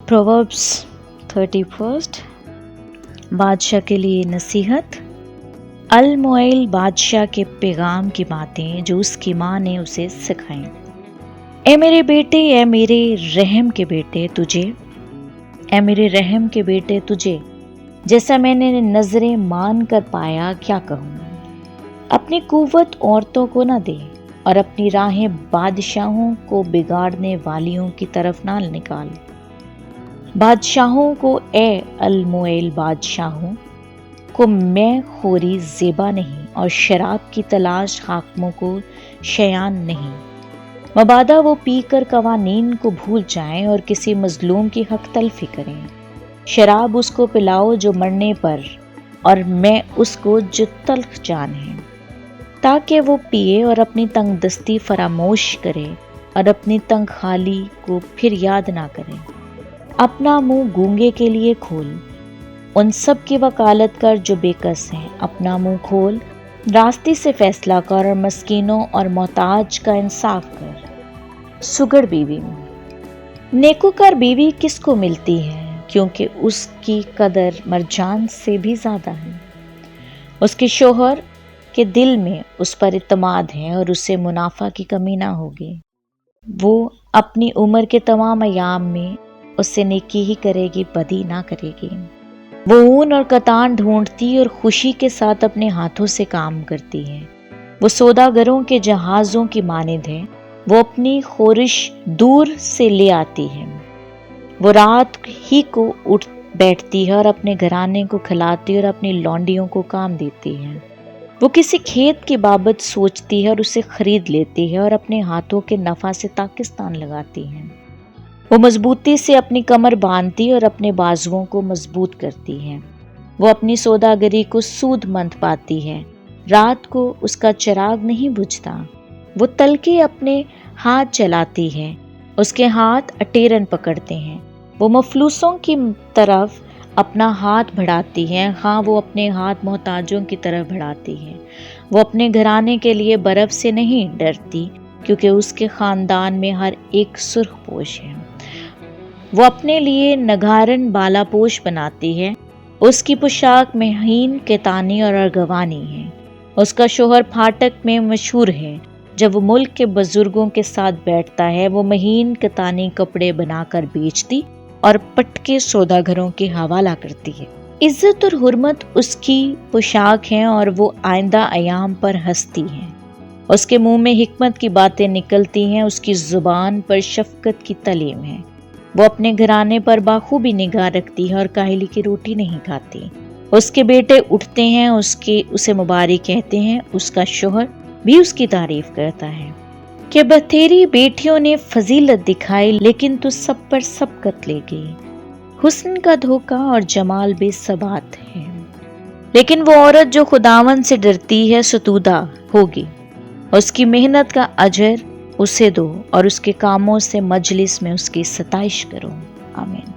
Proverbs 31 बादशाह के लिए नसीहत। अल-मुआइल बादशाह के पैगाम की बातें जो उसकी माँ ने उसे सिखाई। ए मेरे बेटे, ए मेरे रहम के बेटे तुझे, ए मेरे रहम के बेटे तुझे, जैसा मैंने नजरें मान कर पाया क्या कहूँ। अपनी कुव्वत औरतों को न दे और अपनी राहें बादशाहों को बिगाड़ने वालियों की तरफ ना निकाल। बादशाहों को, ए अल-मुआइल बादशाहों को मैं खोरी ज़ेबा नहीं और शराब की तलाश हाकिमों को शयान नहीं। मबादा वो पी कर कवानीन को भूल जाएं और किसी मजलूम की हक तलफी करें। शराब उसको पिलाओ जो मरने पर, और मैं उसको जो तल्ख जान है, ताकि वो पिए और अपनी तंगदस्ती फरामोश करे और अपनी तंगहाली को फिर याद ना करे। अपना मुंह गूंगे के लिए खोल, उन सब की वकालत कर जो बेकस हैं। अपना मुंह खोल, रास्ते से फैसला कर और मस्कीनों और मोहताज का इंसाफ कर। सुगड़ बीवी। नेकूकार बीवी किसको मिलती है, क्योंकि उसकी कदर मरजान से भी ज़्यादा है। उसके शोहर के दिल में उस पर इत्मीनान है और उसे मुनाफा की कमी ना होगी। वो अपनी उम्र के तमाम अयाम में उससे नेकी ही करेगी, बदी ना करेगी। वो ऊन और कतान ढूंढती और खुशी के साथ अपने हाथों से काम करती है। वो सौदागरों के जहाज़ों की मानिंद है। वो अपनी खोरिश दूर से ले आती है। वो रात ही को उठ बैठती है और अपने घराने को खिलाती है और अपनी लौंडियों को काम देती है। वो किसी खेत की बाबत सोचती है और उसे खरीद लेती है और अपने हाथों के नफा से पाकिस्तान लगाती है। वो मजबूती से अपनी कमर बांधती और अपने बाजुओं को मजबूत करती है। वो अपनी सौदागरी को सूदमंद पाती है। रात को उसका चिराग नहीं बुझता। वो तलके अपने हाथ चलाती है, उसके हाथ अटेरन पकड़ते हैं। वो मफलूसों की तरफ अपना हाथ बढ़ाती है, हाँ वो अपने हाथ मोहताजों की तरफ बढ़ाती है। वो अपने घराने के लिए बर्फ से नहीं डरती, क्योंकि उसके खानदान में हर एक सुर्ख पोश है। वो अपने लिए नगारन बालापोश बनाती है। उसकी पोशाक महीन केतानी और अर्गवानी है। उसका शोहर फाटक में मशहूर है। जब वो मुल्क के बुजुर्गों के साथ बैठता है, वो महीन केतानी कपड़े बनाकर बेचती और पटके सौदागरों के हवाला करती है। इज्जत और हुर्मत उसकी पोशाक है और वो आइंदा अयाम पर हंसती है। उसके मुंह में हिकमत की बातें निकलती हैं। उसकी जुबान पर शफकत की तलीम है। वो अपने घराने पर बाखूबी निगाह रखती है और काहिली की रोटी नहीं खाती। उसके बेटे उठते हैं, उसे मुबारक कहते हैं। उसका शोहर भी उसकी तारीफ करता है कि बतेरी बेटियों ने फजीलत दिखाई, लेकिन तू सब पर सबकत ले गई। हुस्न का धोखा और जमाल बेसबात है, लेकिन वो औरत जो खुदावन से डरती है सतूदा होगी। उसकी मेहनत का अजर उसे दो और उसके कामों से मजलिस में उसकी सताइश करो। आमीन।